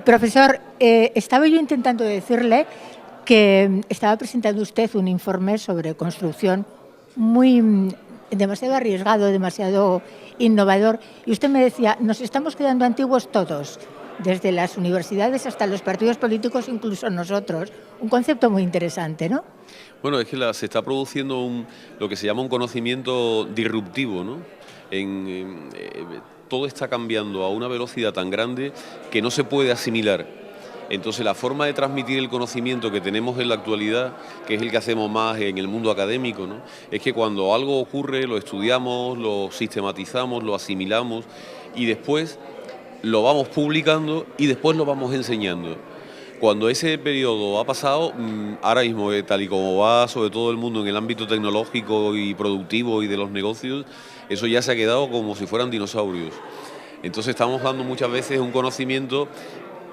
Profesor, estaba yo intentando decirle que estaba presentando usted un informe sobre construcción demasiado arriesgado, demasiado innovador, y usted me decía, nos estamos quedando antiguos todos, desde las universidades hasta los partidos políticos, incluso nosotros. Un concepto muy interesante, ¿no? Bueno, es que se está produciendo lo que se llama un conocimiento disruptivo, ¿no? Todo está cambiando a una velocidad tan grande que no se puede asimilar. Entonces, la forma de transmitir el conocimiento que tenemos en la actualidad, que es el que hacemos más en el mundo académico, ¿no?, es que cuando algo ocurre lo estudiamos, lo sistematizamos, lo asimilamos y después lo vamos publicando y después lo vamos enseñando. Cuando ese periodo ha pasado, ahora mismo, tal y como va sobre todo el mundo en el ámbito tecnológico y productivo y de los negocios, eso ya se ha quedado como si fueran dinosaurios. Entonces estamos dando muchas veces un conocimiento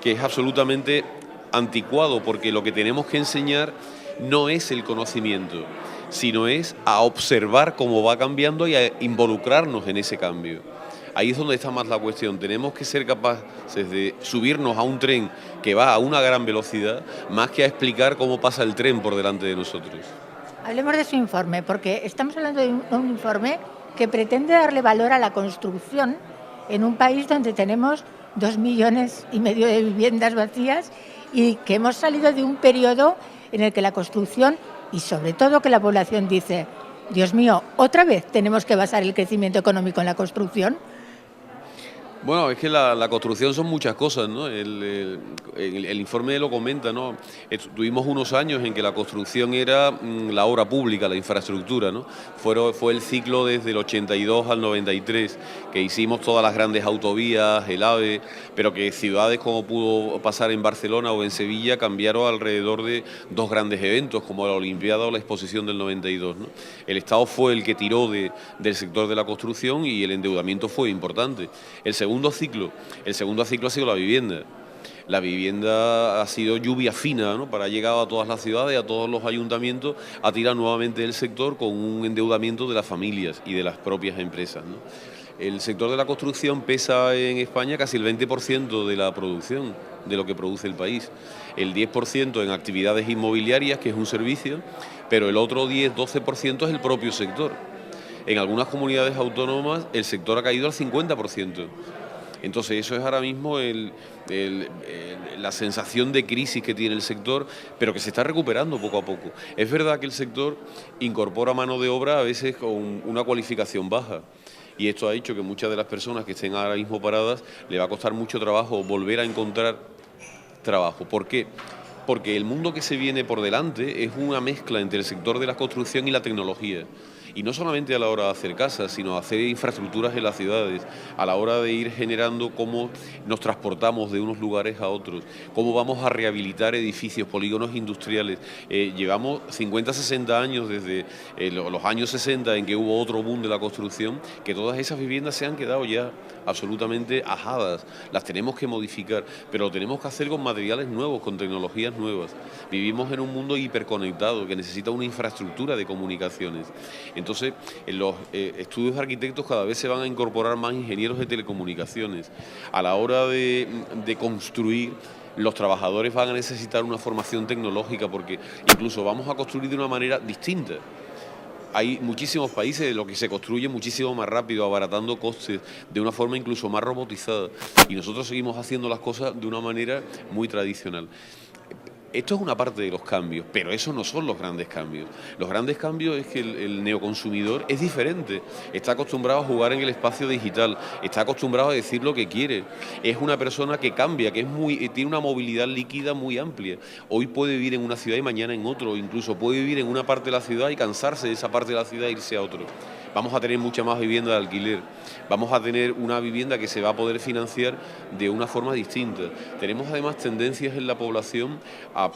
que es absolutamente anticuado, porque lo que tenemos que enseñar no es el conocimiento, sino es a observar cómo va cambiando y a involucrarnos en ese cambio. Ahí es donde está más la cuestión. Tenemos que ser capaces de subirnos a un tren que va a una gran velocidad, más que a explicar cómo pasa el tren por delante de nosotros. Hablemos de su informe, porque estamos hablando de un informe que pretende darle valor a la construcción en un país donde tenemos 2,5 millones de viviendas vacías y que hemos salido de un periodo en el que la construcción, y sobre todo que la población dice, Dios mío, ¿otra vez tenemos que basar el crecimiento económico en la construcción? Bueno, es que la construcción son muchas cosas, ¿no? El informe lo comenta, ¿no? Tuvimos unos años en que la construcción era la obra pública, la infraestructura, ¿no? Fue el ciclo desde el 82 al 93, que hicimos todas las grandes autovías, el AVE, pero que ciudades como pudo pasar en Barcelona o en Sevilla cambiaron alrededor de dos grandes eventos, como la Olimpiada o la Exposición del 92, ¿no? El Estado fue el que tiró del sector de la construcción y el endeudamiento fue importante. El segundo ciclo ha sido la vivienda. La vivienda ha sido lluvia fina, ¿no?, para llegar a todas las ciudades, a todos los ayuntamientos, a tirar nuevamente del sector con un endeudamiento de las familias y de las propias empresas, ¿no? El sector de la construcción pesa en España casi el 20% de la producción, de lo que produce el país. El 10% en actividades inmobiliarias, que es un servicio, pero el otro 10-12% es el propio sector. En algunas comunidades autónomas el sector ha caído al 50%. Entonces eso es ahora mismo la sensación de crisis que tiene el sector, pero que se está recuperando poco a poco. Es verdad que el sector incorpora mano de obra a veces con una cualificación baja, y esto ha hecho que muchas de las personas que estén ahora mismo paradas le va a costar mucho trabajo volver a encontrar trabajo. ¿Por qué? Porque el mundo que se viene por delante es una mezcla entre el sector de la construcción y la tecnología. Y no solamente a la hora de hacer casas, sino hacer infraestructuras en las ciudades, a la hora de ir generando cómo nos transportamos de unos lugares a otros, cómo vamos a rehabilitar edificios, polígonos industriales. Llevamos 50-60 años desde los años 60, en que hubo otro boom de la construcción, que todas esas viviendas se han quedado ya absolutamente ajadas. Las tenemos que modificar, pero lo tenemos que hacer con materiales nuevos, con tecnologías nuevas. Vivimos en un mundo hiperconectado que necesita una infraestructura de comunicaciones. Entonces, en los estudios de arquitectos cada vez se van a incorporar más ingenieros de telecomunicaciones. A la hora de construir, los trabajadores van a necesitar una formación tecnológica, porque incluso vamos a construir de una manera distinta. Hay muchísimos países en los que se construye muchísimo más rápido, abaratando costes, de una forma incluso más robotizada. Y nosotros seguimos haciendo las cosas de una manera muy tradicional. Esto es una parte de los cambios, pero esos no son los grandes cambios. Los grandes cambios es que el neoconsumidor es diferente. Está acostumbrado a jugar en el espacio digital, está acostumbrado a decir lo que quiere. Es una persona que cambia, que tiene una movilidad líquida muy amplia. Hoy puede vivir en una ciudad y mañana en otro, incluso puede vivir en una parte de la ciudad y cansarse de esa parte de la ciudad e irse a otro. Vamos a tener mucha más vivienda de alquiler, vamos a tener una vivienda que se va a poder financiar de una forma distinta. Tenemos además tendencias en la población a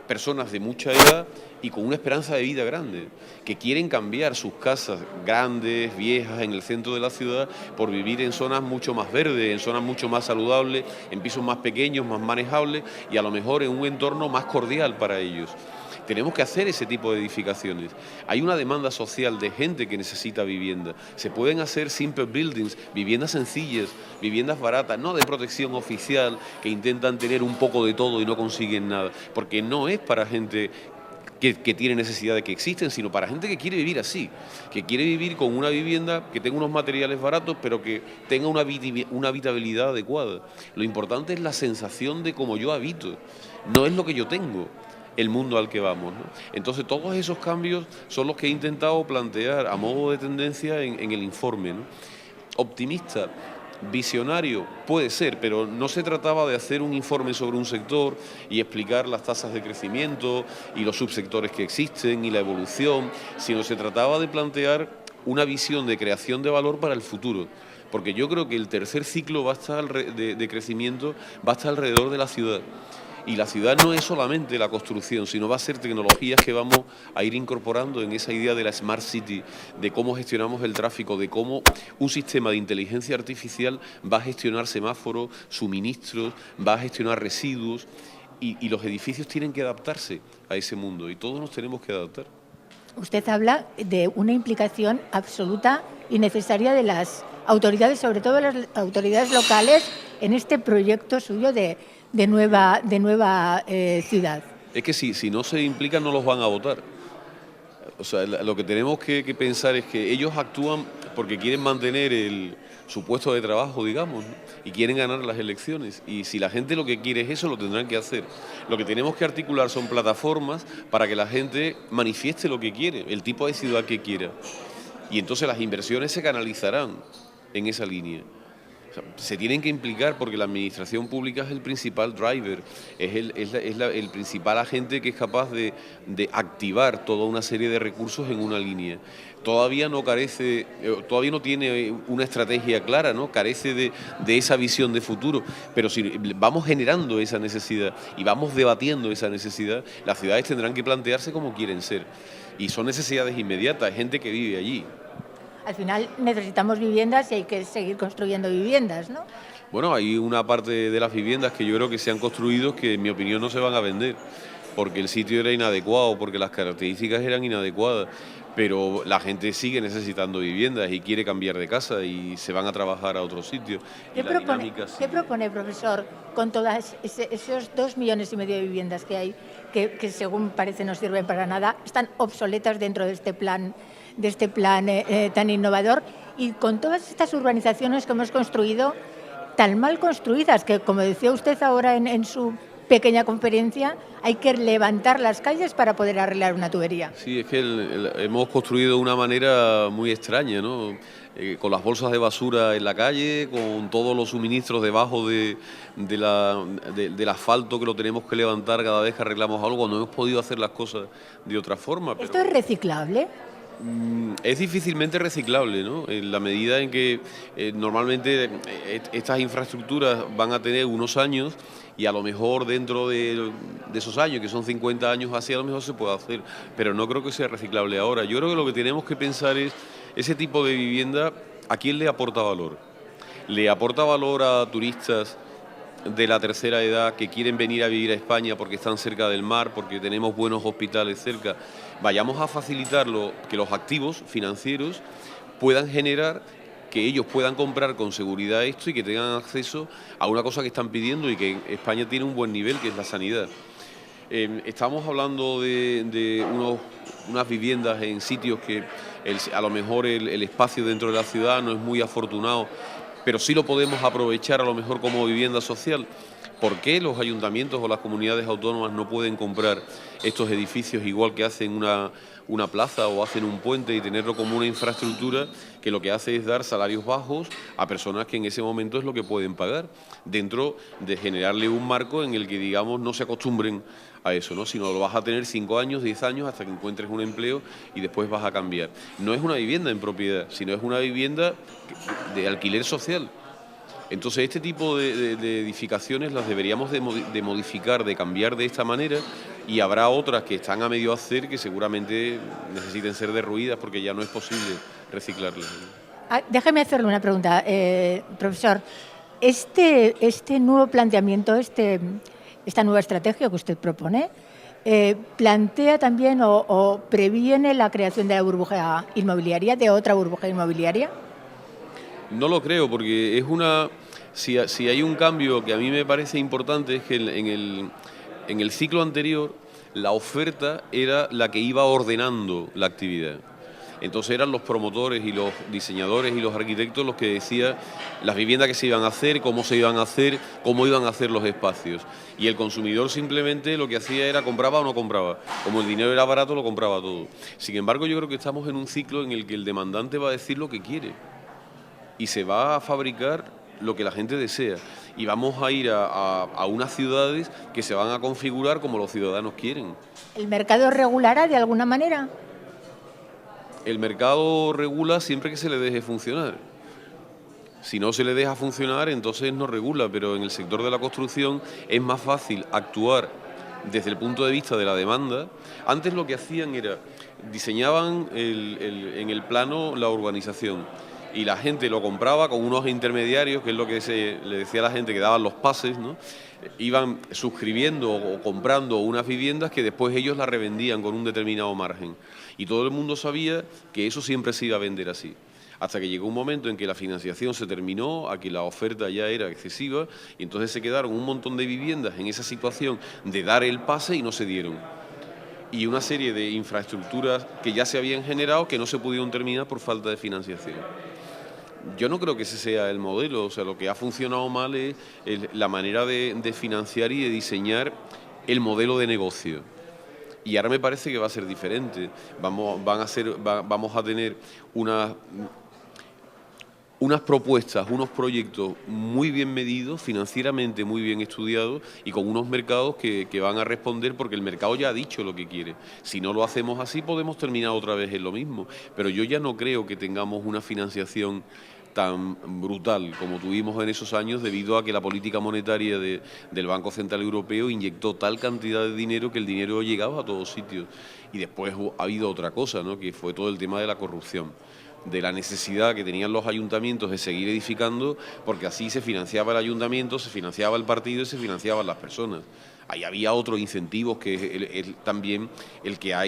personas de mucha edad y con una esperanza de vida grande, que quieren cambiar sus casas grandes, viejas, en el centro de la ciudad, por vivir en zonas mucho más verdes, en zonas mucho más saludables, en pisos más pequeños, más manejables y a lo mejor en un entorno más cordial para ellos. Tenemos que hacer ese tipo de edificaciones. Hay una demanda social de gente que necesita vivienda. Se pueden hacer simple buildings, viviendas sencillas, viviendas baratas, no de protección oficial, que intentan tener un poco de todo y no consiguen nada, porque no es para gente que tiene necesidad de que existen, sino para gente que quiere vivir así, que quiere vivir con una vivienda que tenga unos materiales baratos, pero que tenga una habitabilidad adecuada. Lo importante es la sensación de cómo yo habito, no es lo que yo tengo, el mundo al que vamos, ¿no? Entonces todos esos cambios son los que he intentado plantear a modo de tendencia en el informe, ¿no? Optimista, visionario, puede ser, pero no se trataba de hacer un informe sobre un sector y explicar las tasas de crecimiento y los subsectores que existen y la evolución, sino se trataba de plantear una visión de creación de valor para el futuro, porque yo creo que el tercer ciclo de crecimiento va a estar alrededor de la ciudad. Y la ciudad no es solamente la construcción, sino va a ser tecnologías que vamos a ir incorporando en esa idea de la Smart City, de cómo gestionamos el tráfico, de cómo un sistema de inteligencia artificial va a gestionar semáforos, suministros, va a gestionar residuos y los edificios tienen que adaptarse a ese mundo y todos nos tenemos que adaptar. Usted habla de una implicación absoluta y necesaria de las autoridades, sobre todo las autoridades locales, en este proyecto suyo de nueva ciudad. Es que si no se implican no los van a votar. O sea, lo que tenemos que pensar es que ellos actúan porque quieren mantener su puesto de trabajo, digamos, ¿no? Y quieren ganar las elecciones. Y si la gente lo que quiere es eso, lo tendrán que hacer. Lo que tenemos que articular son plataformas para que la gente manifieste lo que quiere, el tipo de ciudad que quiera. Y entonces las inversiones se canalizarán en esa línea. O sea, se tienen que implicar porque la administración pública es el principal driver, es el principal agente que es capaz de activar toda una serie de recursos en una línea. Todavía no tiene una estrategia clara, ¿no? Carece de esa visión de futuro, pero si vamos generando esa necesidad y vamos debatiendo esa necesidad, las ciudades tendrán que plantearse cómo quieren ser. Y son necesidades inmediatas, gente que vive allí. Al final necesitamos viviendas y hay que seguir construyendo viviendas, ¿no? Bueno, hay una parte de las viviendas que yo creo que se han construido que en mi opinión no se van a vender, porque el sitio era inadecuado, porque las características eran inadecuadas, pero la gente sigue necesitando viviendas y quiere cambiar de casa y se van a trabajar a otros sitios. ¿Qué propone, profesor, con todos esos 2,5 millones de viviendas que hay, que según parece no sirven para nada, están obsoletas dentro de este plan tan innovador, y con todas estas urbanizaciones que hemos construido, tan mal construidas, que como decía usted ahora en su pequeña conferencia, hay que levantar las calles para poder arreglar una tubería? Sí, es que hemos construido de una manera muy extraña, ¿no? Con las bolsas de basura en la calle, con todos los suministros debajo del asfalto que lo tenemos que levantar cada vez que arreglamos algo, no hemos podido hacer las cosas de otra forma. ¿Esto es reciclable? Es difícilmente reciclable, ¿no? En la medida en que normalmente estas infraestructuras van a tener unos años y a lo mejor dentro de esos años, que son 50 años así, a lo mejor se puede hacer, pero no creo que sea reciclable ahora. Yo creo que lo que tenemos que pensar es ese tipo de vivienda, ¿a quién le aporta valor? ¿Le aporta valor a turistas de la tercera edad que quieren venir a vivir a España porque están cerca del mar, porque tenemos buenos hospitales cerca? Vayamos a facilitarlo, que los activos financieros puedan generar que ellos puedan comprar con seguridad esto y que tengan acceso a una cosa que están pidiendo y que España tiene un buen nivel, que es la sanidad. Estamos hablando de unas viviendas en sitios que a lo mejor el espacio dentro de la ciudad no es muy afortunado, pero sí lo podemos aprovechar a lo mejor como vivienda social. ¿Por qué los ayuntamientos o las comunidades autónomas no pueden comprar estos edificios igual que hacen una plaza o hacen un puente y tenerlo como una infraestructura que lo que hace es dar salarios bajos a personas que en ese momento es lo que pueden pagar, dentro de generarle un marco en el que, digamos, no se acostumbren a eso, ¿no? Sino lo vas a tener 5 años, 10 años hasta que encuentres un empleo y después vas a cambiar. No es una vivienda en propiedad, sino es una vivienda de alquiler social. Entonces este tipo de edificaciones las deberíamos de modificar, de cambiar de esta manera, y habrá otras que están a medio hacer que seguramente necesiten ser derruidas porque ya no es posible reciclarlas. Déjeme hacerle una pregunta, profesor. Este nuevo planteamiento, esta nueva estrategia que usted propone, plantea también o previene la creación de la burbuja inmobiliaria, de otra burbuja inmobiliaria? No lo creo, porque es una... Si hay un cambio que a mí me parece importante es que en el ciclo anterior la oferta era la que iba ordenando la actividad. Entonces eran los promotores y los diseñadores y los arquitectos los que decían las viviendas que se iban a hacer, cómo se iban a hacer, cómo iban a hacer los espacios. Y el consumidor simplemente lo que hacía era compraba o no compraba. Como el dinero era barato, lo compraba todo. Sin embargo, yo creo que estamos en un ciclo en el que el demandante va a decir lo que quiere. Y se va a fabricar lo que la gente desea. Y vamos a ir a unas ciudades que se van a configurar como los ciudadanos quieren. ¿El mercado regulará de alguna manera? El mercado regula siempre que se le deje funcionar. Si no se le deja funcionar, entonces no regula, pero en el sector de la construcción es más fácil actuar desde el punto de vista de la demanda. Antes lo que hacían era, diseñaban en el plano la urbanización y la gente lo compraba con unos intermediarios, que es lo que le decía a la gente que daban los pases, ¿no? Iban suscribiendo o comprando unas viviendas que después ellos las revendían con un determinado margen. Y todo el mundo sabía que eso siempre se iba a vender así. Hasta que llegó un momento en que la financiación se terminó, aquí la oferta ya era excesiva, y entonces se quedaron un montón de viviendas en esa situación de dar el pase y no se dieron. Y una serie de infraestructuras que ya se habían generado que no se pudieron terminar por falta de financiación. Yo no creo que ese sea el modelo, o sea, lo que ha funcionado mal es la manera de financiar y de diseñar el modelo de negocio. Y ahora me parece que va a ser diferente. Vamos a tener unas propuestas, unos proyectos muy bien medidos, financieramente muy bien estudiados y con unos mercados que van a responder porque el mercado ya ha dicho lo que quiere. Si no lo hacemos así podemos terminar otra vez en lo mismo. Pero yo ya no creo que tengamos una financiación tan brutal como tuvimos en esos años debido a que la política monetaria del Banco Central Europeo inyectó tal cantidad de dinero que el dinero llegaba a todos sitios. Y después ha habido otra cosa, ¿no? Que fue todo el tema de la corrupción, de la necesidad que tenían los ayuntamientos de seguir edificando, porque así se financiaba el ayuntamiento, se financiaba el partido y se financiaban las personas. Ahí había otros incentivos que es también el que ha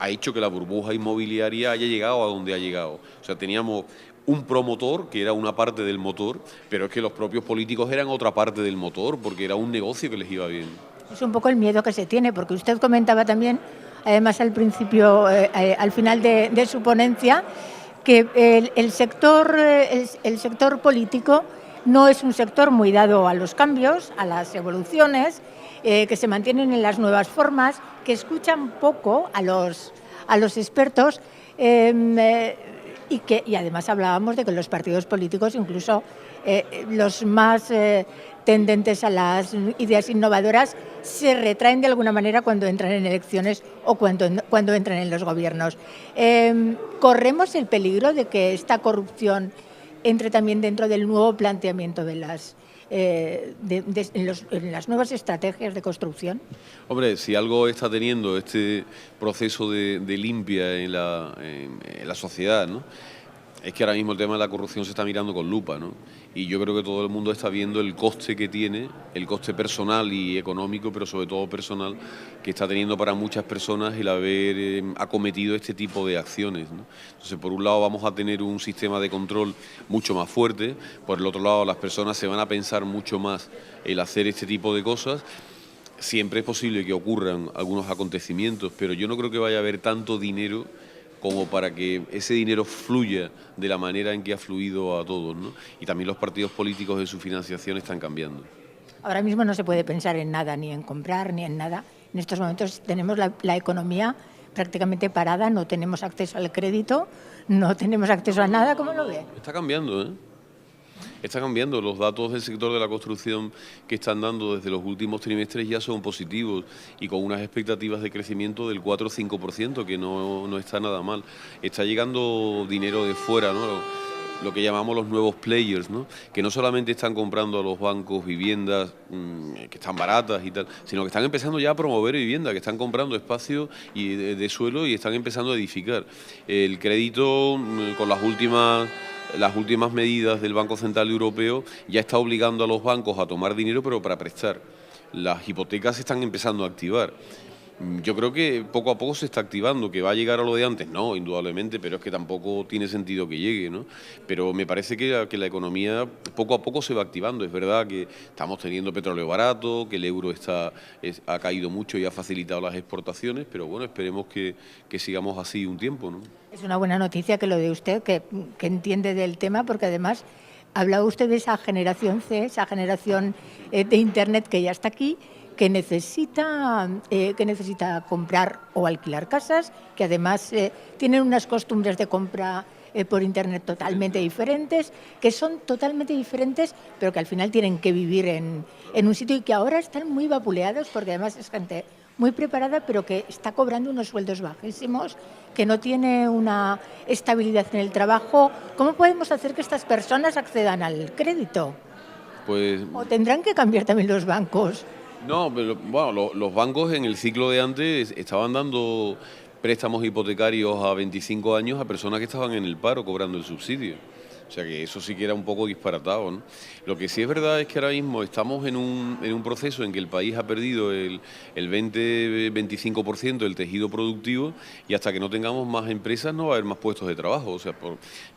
hecho que la burbuja inmobiliaria haya llegado a donde ha llegado. O sea, teníamos un promotor, que era una parte del motor, pero es que los propios políticos eran otra parte del motor, porque era un negocio que les iba bien. Es un poco el miedo que se tiene, porque usted comentaba también, además al principio, al final de su ponencia, que el sector político no es un sector muy dado a los cambios, a las evoluciones, que se mantienen en las nuevas formas, que escuchan poco a los expertos, y además hablábamos de que los partidos políticos, incluso los más tendentes a las ideas innovadoras, se retraen de alguna manera cuando entran en elecciones o cuando entran en los gobiernos. ¿Corremos el peligro de que esta corrupción entre también dentro del nuevo planteamiento de en las nuevas estrategias de construcción? Hombre, si algo está teniendo este proceso de limpia en la sociedad, ¿no? Es que ahora mismo el tema de la corrupción se está mirando con lupa, ¿no? Y yo creo que todo el mundo está viendo el coste que tiene, el coste personal y económico, pero sobre todo personal, que está teniendo para muchas personas el haber acometido este tipo de acciones, ¿no? Entonces, por un lado vamos a tener un sistema de control mucho más fuerte, por el otro lado las personas se van a pensar mucho más el hacer este tipo de cosas. Siempre es posible que ocurran algunos acontecimientos, pero yo no creo que vaya a haber tanto dinero como para que ese dinero fluya de la manera en que ha fluido a todos, ¿no? Y también los partidos políticos en su financiación están cambiando. Ahora mismo no se puede pensar en nada, ni en comprar, ni en nada. En estos momentos tenemos la economía prácticamente parada, no tenemos acceso al crédito, no tenemos acceso a nada. ¿Cómo lo ve? Está cambiando, ¿eh? Está cambiando. Los datos del sector de la construcción que están dando desde los últimos trimestres ya son positivos y con unas expectativas de crecimiento del 4 o 5%, que no está nada mal. Está llegando dinero de fuera, ¿no? Lo que llamamos los nuevos players, ¿no? Que no solamente están comprando a los bancos viviendas que están baratas y tal, sino que están empezando ya a promover vivienda, que están comprando espacios de suelo y están empezando a edificar. El crédito, con las últimas medidas del Banco Central Europeo, ya está obligando a los bancos a tomar dinero, pero para prestar. Las hipotecas se están empezando a activar. Yo creo que poco a poco se está activando, que va a llegar a lo de antes, no, indudablemente, pero es que tampoco tiene sentido que llegue, ¿no? Pero me parece que la economía poco a poco se va activando. Es verdad que estamos teniendo petróleo barato, que el euro ha caído mucho y ha facilitado las exportaciones, pero bueno, esperemos que sigamos así un tiempo, ¿no? Es una buena noticia que lo de usted, que entiende del tema, porque además hablaba usted de esa generación C, esa generación de Internet que ya está aquí, que necesita comprar o alquilar casas, que además tienen unas costumbres de compra por Internet totalmente diferentes, que son totalmente diferentes, pero que al final tienen que vivir en un sitio y que ahora están muy vapuleados, porque además es gente muy preparada, pero que está cobrando unos sueldos bajísimos, que no tiene una estabilidad en el trabajo. ¿Cómo podemos hacer que estas personas accedan al crédito? Pues ¿O tendrán que cambiar también los bancos? no, pero bueno, los bancos en el ciclo de antes estaban dando préstamos hipotecarios a 25 años a personas que estaban en el paro cobrando el subsidio. O sea que eso sí que era un poco disparatado, ¿no? Lo que sí es verdad es que ahora mismo estamos en un proceso en que el país ha perdido el 20-25% del tejido productivo y hasta que no tengamos más empresas no va a haber más puestos de trabajo. O sea,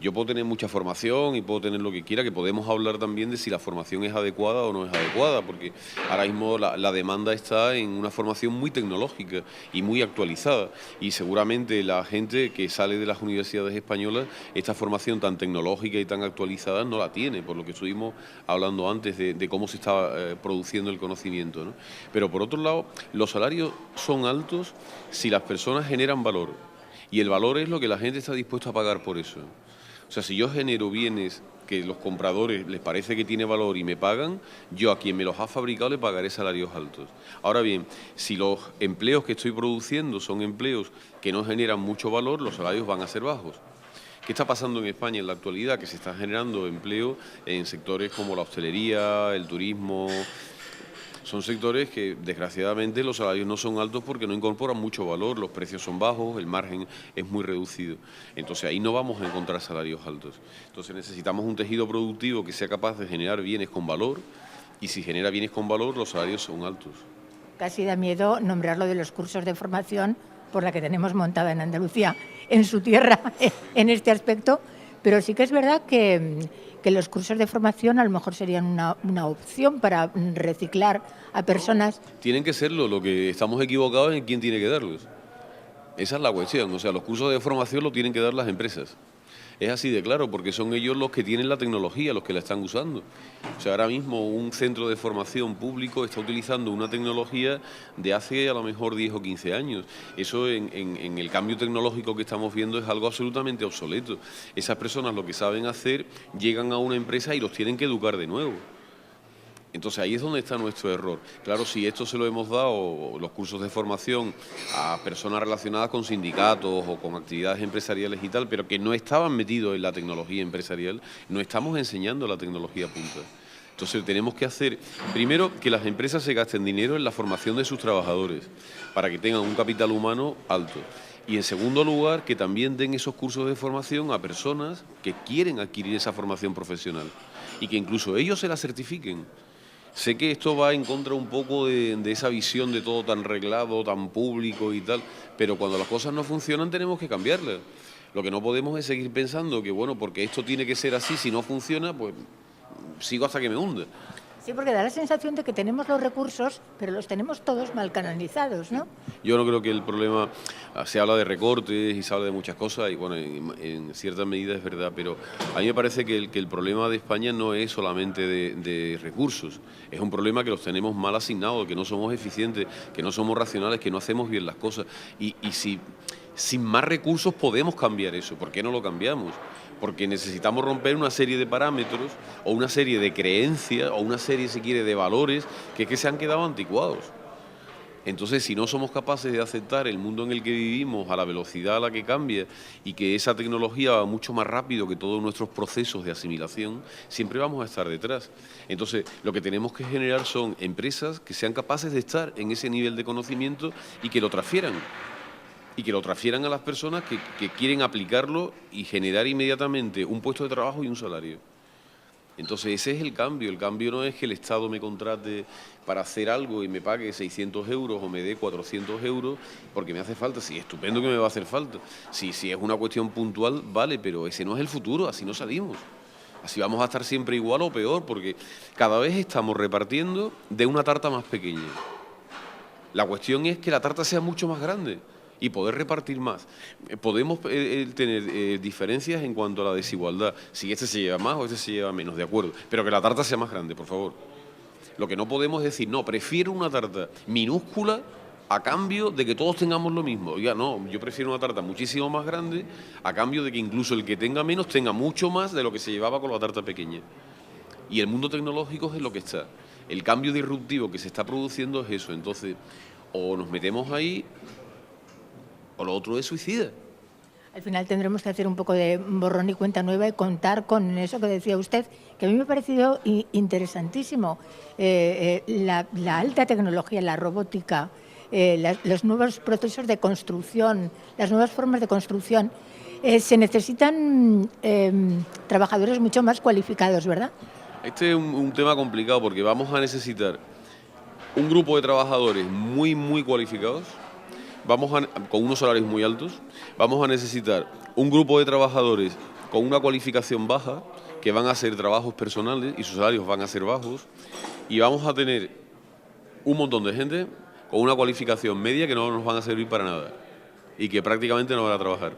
yo puedo tener mucha formación y puedo tener lo que quiera, que podemos hablar también de si la formación es adecuada o no es adecuada, porque ahora mismo la demanda está en una formación muy tecnológica y muy actualizada y seguramente la gente que sale de las universidades españolas, esta formación tan tecnológica y tan actualizada no la tiene, por lo que estuvimos hablando antes de cómo se está produciendo el conocimiento, ¿no? Pero por otro lado, los salarios son altos si las personas generan valor, y el valor es lo que la gente está dispuesta a pagar por eso. O sea, si yo genero bienes que los compradores les parece que tiene valor y me pagan, yo a quien me los ha fabricado le pagaré salarios altos. Ahora bien, si los empleos que estoy produciendo son empleos que no generan mucho valor, los salarios van a ser bajos. ¿Qué está pasando en España en la actualidad? Que se está generando empleo en sectores como la hostelería, el turismo. Son sectores que, desgraciadamente, los salarios no son altos porque no incorporan mucho valor, los precios son bajos, el margen es muy reducido. Entonces, ahí no vamos a encontrar salarios altos. Entonces, necesitamos un tejido productivo que sea capaz de generar bienes con valor, y si genera bienes con valor, los salarios son altos. Casi da miedo nombrarlo de los cursos de formación por la que tenemos montada en Andalucía, en su tierra, en este aspecto, pero sí que es verdad que los cursos de formación a lo mejor serían una opción para reciclar a personas. Tienen que serlo, lo que estamos equivocados es en quién tiene que darlos. Esa es la cuestión, o sea, los cursos de formación lo tienen que dar las empresas. Es así de claro, porque son ellos los que tienen la tecnología, los que la están usando. O sea, ahora mismo un centro de formación público está utilizando una tecnología de hace a lo mejor 10 o 15 años. Eso en el cambio tecnológico que estamos viendo es algo absolutamente obsoleto. Esas personas lo que saben hacer, llegan a una empresa y los tienen que educar de nuevo. Entonces ahí es donde está nuestro error. Claro, si esto se lo hemos dado, los cursos de formación, a personas relacionadas con sindicatos o con actividades empresariales y tal, pero que no estaban metidos en la tecnología empresarial, no estamos enseñando la tecnología punta. Entonces tenemos que hacer, primero, que las empresas se gasten dinero en la formación de sus trabajadores, para que tengan un capital humano alto. Y en segundo lugar, que también den esos cursos de formación a personas que quieren adquirir esa formación profesional y que incluso ellos se la certifiquen. Sé que esto va en contra un poco de esa visión de todo tan reglado, tan público y tal, pero cuando las cosas no funcionan tenemos que cambiarlas. Lo que no podemos es seguir pensando que, bueno, porque esto tiene que ser así, si no funciona, pues sigo hasta que me hunda. Sí, porque da la sensación de que tenemos los recursos, pero los tenemos todos mal canalizados, ¿no? Yo no creo que el problema, se habla de recortes y se habla de muchas cosas, y bueno, en ciertas medidas es verdad, pero a mí me parece que el problema de España no es solamente de recursos, es un problema que los tenemos mal asignados, que no somos eficientes, que no somos racionales, que no hacemos bien las cosas, y si sin más recursos podemos cambiar eso, ¿por qué no lo cambiamos? Porque necesitamos romper una serie de parámetros o una serie de creencias o una serie, si quiere, de valores que se han quedado anticuados. Entonces, si no somos capaces de aceptar el mundo en el que vivimos a la velocidad a la que cambia y que esa tecnología va mucho más rápido que todos nuestros procesos de asimilación, siempre vamos a estar detrás. Entonces, lo que tenemos que generar son empresas que sean capaces de estar en ese nivel de conocimiento y que lo transfieran. Y que lo transfieran a las personas que quieren aplicarlo y generar inmediatamente un puesto de trabajo y un salario. Entonces ese es el cambio no es que el Estado me contrate para hacer algo y me pague 600 euros o me dé 400 euros porque me hace falta, sí, estupendo que me va a hacer falta, si es una cuestión puntual, vale, pero ese no es el futuro, así no salimos. Así vamos a estar siempre igual o peor, porque cada vez estamos repartiendo de una tarta más pequeña. La cuestión es que la tarta sea mucho más grande y poder repartir más. Podemos tener diferencias en cuanto a la desigualdad, si este se lleva más o este se lleva menos, de acuerdo, pero que la tarta sea más grande, por favor. Lo que no podemos decir, no, prefiero una tarta minúscula a cambio de que todos tengamos lo mismo. Oiga, no, yo prefiero una tarta muchísimo más grande a cambio de que incluso el que tenga menos tenga mucho más de lo que se llevaba con la tarta pequeña. Y el mundo tecnológico es lo que está. El cambio disruptivo que se está produciendo es eso. Entonces, o nos metemos ahí o lo otro es suicida. Al final tendremos que hacer un poco de borrón y cuenta nueva y contar con eso que decía usted, que a mí me ha parecido interesantísimo. La alta tecnología, la robótica, los nuevos procesos de construcción, las nuevas formas de construcción, se necesitan trabajadores mucho más cualificados, ¿verdad? Este es un tema complicado porque vamos a necesitar un grupo de trabajadores muy cualificados, con unos salarios muy altos, vamos a necesitar un grupo de trabajadores con una cualificación baja, que van a hacer trabajos personales y sus salarios van a ser bajos, y vamos a tener un montón de gente con una cualificación media que no nos van a servir para nada y que prácticamente no van a trabajar.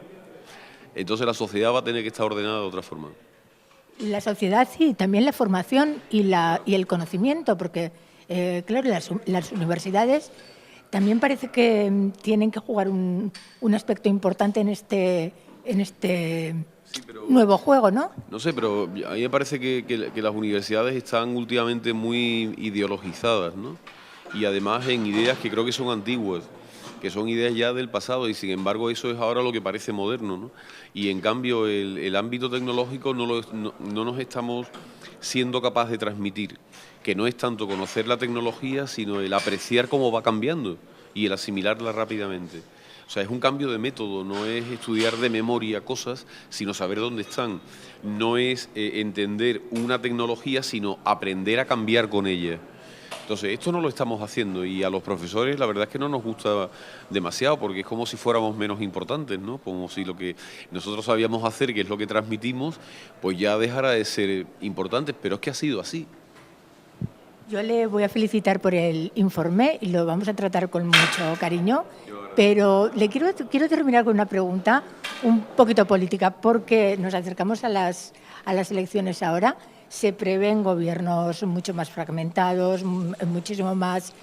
Entonces la sociedad va a tener que estar ordenada de otra forma. La sociedad sí, también la formación y el conocimiento, porque claro, las universidades también parece que tienen que jugar un aspecto importante en este sí, nuevo juego, ¿no? No sé, pero a mí me parece que las universidades están últimamente muy ideologizadas, ¿no? Y además en ideas que creo que son antiguas, que son ideas ya del pasado y sin embargo eso es ahora lo que parece moderno, ¿no? Y en cambio el ámbito tecnológico no nos estamos siendo capaces de transmitir, que no es tanto conocer la tecnología, sino el apreciar cómo va cambiando y el asimilarla rápidamente. O sea, es un cambio de método, no es estudiar de memoria cosas, sino saber dónde están. No es entender una tecnología, sino aprender a cambiar con ella. Entonces, esto no lo estamos haciendo y a los profesores la verdad es que no nos gusta demasiado porque es como si fuéramos menos importantes, ¿no? Como si lo que nosotros sabíamos hacer, que es lo que transmitimos, pues ya dejara de ser importante, pero es que ha sido así. Yo le voy a felicitar por el informe y lo vamos a tratar con mucho cariño, pero le quiero terminar con una pregunta un poquito política, porque nos acercamos a las elecciones ahora. Se prevén gobiernos mucho más fragmentados, muchísimo más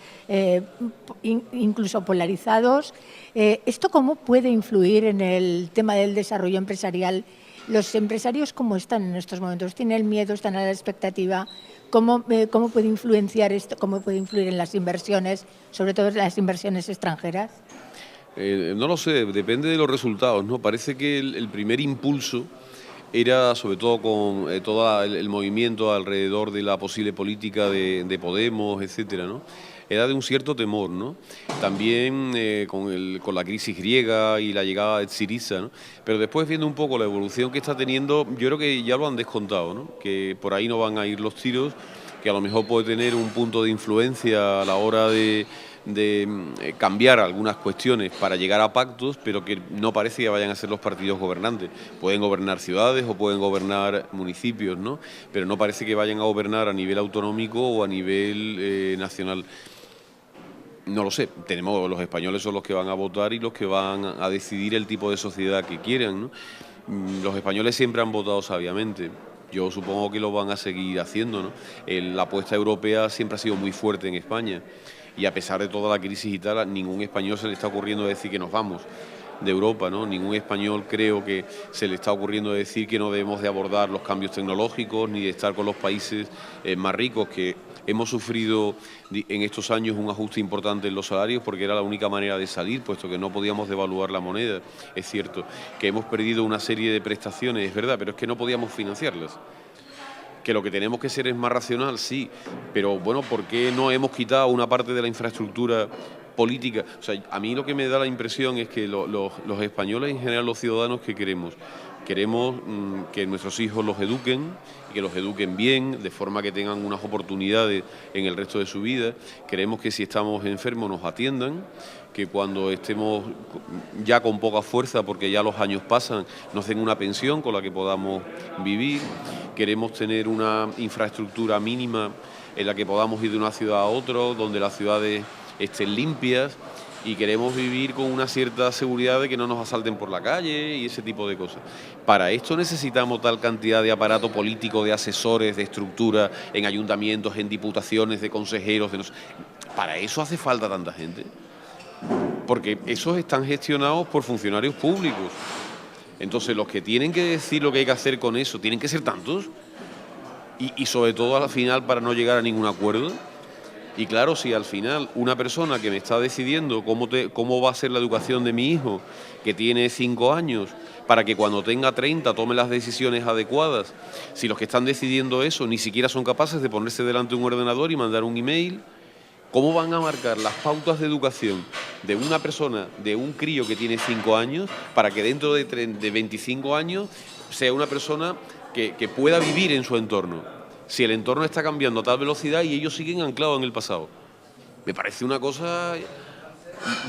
incluso polarizados. ¿Esto cómo puede influir en el tema del desarrollo empresarial? ¿Los empresarios cómo están en estos momentos? ¿Tienen miedo? ¿Están a la expectativa? ¿Cómo puede influenciar esto? ¿Cómo puede influir en las inversiones, sobre todo en las inversiones extranjeras? No lo sé, depende de los resultados, ¿no? Parece que el primer impulso era, sobre todo con todo el movimiento alrededor de la posible política de Podemos, etcétera, ¿no? Era de un cierto temor, ¿no? También con la crisis griega y la llegada de Syriza, ¿no? Pero después, viendo un poco la evolución que está teniendo, yo creo que ya lo han descontado, ¿no? Que por ahí no van a ir los tiros, que a lo mejor puede tener un punto de influencia a la hora de cambiar algunas cuestiones para llegar a pactos, pero que no parece que vayan a ser los partidos gobernantes. Pueden gobernar ciudades o pueden gobernar municipios, ¿no? Pero no parece que vayan a gobernar a nivel autonómico o a nivel nacional. No lo sé, los españoles son los que van a votar y los que van a decidir el tipo de sociedad que quieran, ¿no? Los españoles siempre han votado sabiamente. Yo supongo que lo van a seguir haciendo, ¿no? La apuesta europea siempre ha sido muy fuerte en España y a pesar de toda la crisis y tal, a ningún español se le está ocurriendo decir que nos vamos de Europa, ¿no? Ningún español creo que se le está ocurriendo decir que no debemos de abordar los cambios tecnológicos ni de estar con los países más ricos, que hemos sufrido en estos años un ajuste importante en los salarios porque era la única manera de salir, puesto que no podíamos devaluar la moneda. Es cierto que hemos perdido una serie de prestaciones, es verdad, pero es que no podíamos financiarlas. Que lo que tenemos que ser es más racional, sí, pero bueno, ¿por qué no hemos quitado una parte de la infraestructura política? O sea, a mí lo que me da la impresión es que los españoles, en general los ciudadanos, ¿qué queremos? Queremos que nuestros hijos los eduquen y que los eduquen bien, de forma que tengan unas oportunidades en el resto de su vida. Queremos que si estamos enfermos nos atiendan, que cuando estemos ya con poca fuerza, porque ya los años pasan, nos den una pensión con la que podamos vivir. Queremos tener una infraestructura mínima en la que podamos ir de una ciudad a otra, donde las ciudades estén limpias, y queremos vivir con una cierta seguridad de que no nos asalten por la calle y ese tipo de cosas. Para esto necesitamos tal cantidad de aparato político, de asesores, de estructura en ayuntamientos, en diputaciones, de consejeros. ¿Para eso hace falta tanta gente? Porque esos están gestionados por funcionarios públicos. Entonces los que tienen que decir lo que hay que hacer con eso, tienen que ser tantos, y sobre todo al final para no llegar a ningún acuerdo. Y claro, si al final una persona que me está decidiendo cómo va a ser la educación de mi hijo, que tiene 5 años, para que cuando tenga 30 tome las decisiones adecuadas, si los que están decidiendo eso ni siquiera son capaces de ponerse delante de un ordenador y mandar un email, ¿cómo van a marcar las pautas de educación de una persona, de un crío que tiene 5 años, para que dentro de 25 años sea una persona que pueda vivir en su entorno? Si el entorno está cambiando a tal velocidad y ellos siguen anclados en el pasado. Me parece una cosa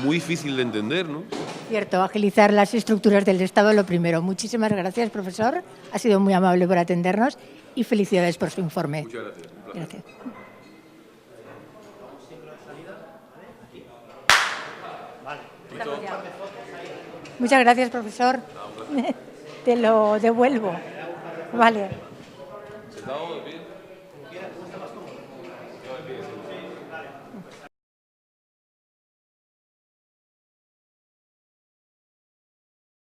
muy difícil de entender, ¿no? Cierto, agilizar las estructuras del Estado lo primero. Muchísimas gracias, profesor. Ha sido muy amable por atendernos y felicidades por su informe. Muchas gracias. Gracias. Muchas gracias, profesor. Te lo devuelvo. Vale. ¿Sentado de pie?